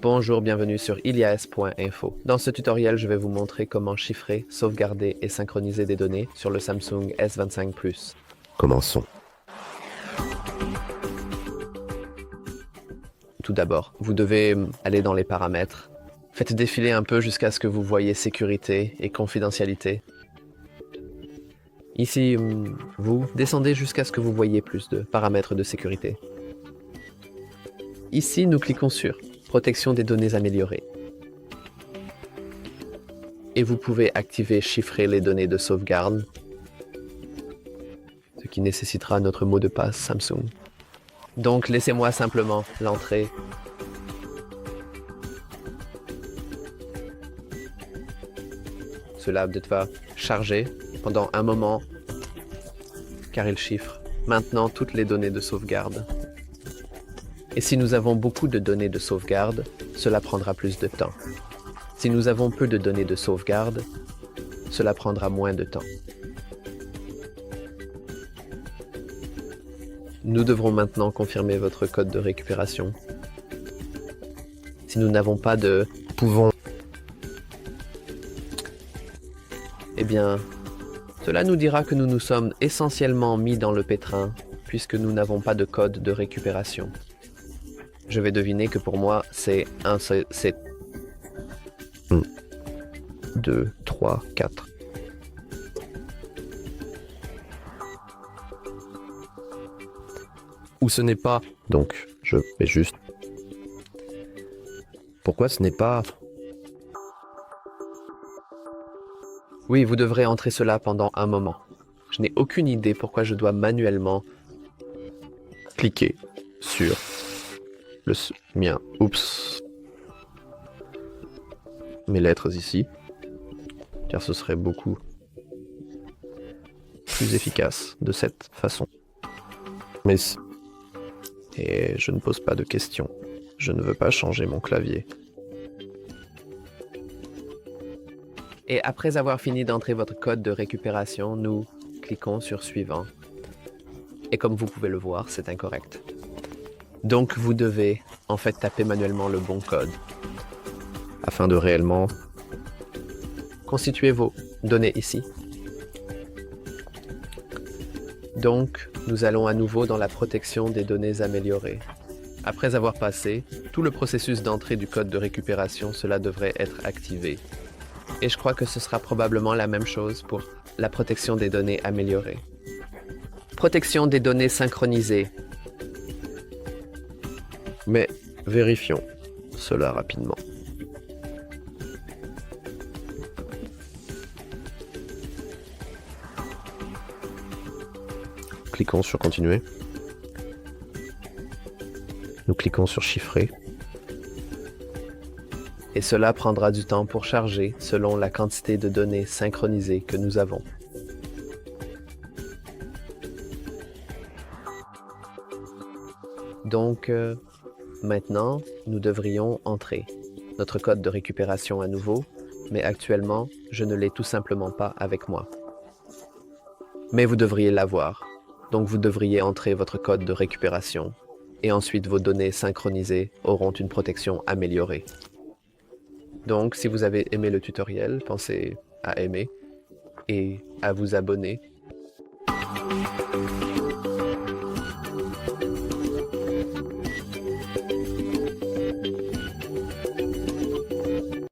Bonjour, bienvenue sur ilias.info. Dans ce tutoriel, je vais vous montrer comment chiffrer, sauvegarder et synchroniser des données sur le Samsung S25 Plus. Commençons. Tout d'abord, vous devez aller dans les paramètres. Faites défiler un peu jusqu'à ce que vous voyez sécurité et confidentialité. Ici, vous descendez jusqu'à ce que vous voyez plus de paramètres de sécurité. Ici, nous cliquons sur Protection des données améliorées. Et vous pouvez activer Chiffrer les données de sauvegarde, ce qui nécessitera notre mot de passe Samsung. Donc, laissez-moi simplement l'entrer. Cela va charger pendant un moment, car il chiffre maintenant toutes les données de sauvegarde. Et si nous avons beaucoup de données de sauvegarde, cela prendra plus de temps. Si nous avons peu de données de sauvegarde, cela prendra moins de temps. Nous devrons maintenant confirmer votre code de récupération. Si nous n'avons pas de Pouvons. Eh bien, cela nous dira que nous nous sommes essentiellement mis dans le pétrin, puisque nous n'avons pas de code de récupération. Je vais deviner que pour moi, c'est 2, 3, 4. Ou ce n'est pas. Donc, je vais juste. Pourquoi ce n'est pas. Oui, vous devrez entrer cela pendant un moment. Je n'ai aucune idée pourquoi je dois manuellement Cliquer sur le mien. Oups. Mes lettres ici. Car ce serait beaucoup plus efficace de cette façon. Mais. Et je ne pose pas de questions. Je ne veux pas changer mon clavier. Et après avoir fini d'entrer votre code de récupération, nous cliquons sur Suivant. Et comme vous pouvez le voir, c'est incorrect. Donc vous devez en fait taper manuellement le bon code. Afin de réellement. Constituez vos données ici. Donc, nous allons à nouveau dans la protection des données améliorées. Après avoir passé tout le processus d'entrée du code de récupération, cela devrait être activé. Et je crois que ce sera probablement la même chose pour la protection des données améliorées. Protection des données synchronisées. Mais vérifions cela rapidement. Cliquons sur Continuer. Nous cliquons sur Chiffrer. Et cela prendra du temps pour charger selon la quantité de données synchronisées que nous avons. Donc, maintenant, nous devrions entrer notre code de récupération à nouveau, mais actuellement, je ne l'ai tout simplement pas avec moi. Mais vous devriez l'avoir, donc vous devriez entrer votre code de récupération, et ensuite vos données synchronisées auront une protection améliorée. Donc, si vous avez aimé le tutoriel, pensez à aimer et à vous abonner